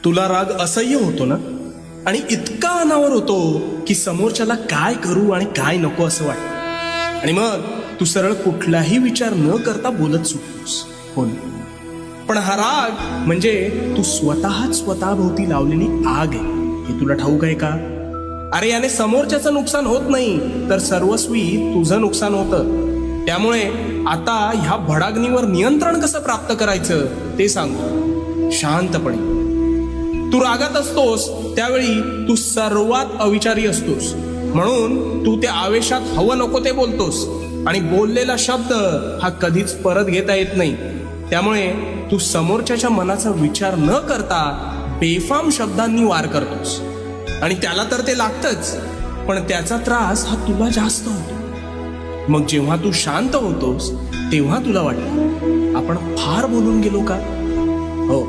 तुला राग असह्य होतो ना, आणि इतका अनावर होतो की समोरच्याला काय करू आणि काय नको असं वाटतं, आणि मग तू सरळ कुठलाही विचार न करता बोलत सुटतोस. हो ना? पण हा राग म्हणजे तू स्वतःच स्वतःभोवती लावलेली आग आहे, हे तुला ठाऊक आहे का? अरे याने समोरच्याचं नुकसान होत नाही, तर सर्वस्वी तुझं नुकसान होतं. त्यामुळे आता ह्या भडाग्नीवर नियंत्रण कसं प्राप्त करायचं ते सांगू. शांतपणे. तू रागात असतोस त्यावेळी तू सर्वात अविचारी असतोस, म्हणून तू त्या आवेशात हवं नको ते बोलतोस, आणि बोललेला शब्द हा कधीच परत घेता येत नाही. त्यामुळे तू समोरच्याच्या मनाचा विचार न करता बेफाम शब्दांनी वार करतोस, आणि त्याला तर ते लागतंच, पण त्याचा त्रास हा तुला जास्त होतो. मग जेव्हा तू शांत होतोस तेव्हा तुला वाटतं आपण फार बोलून गेलो का? हो,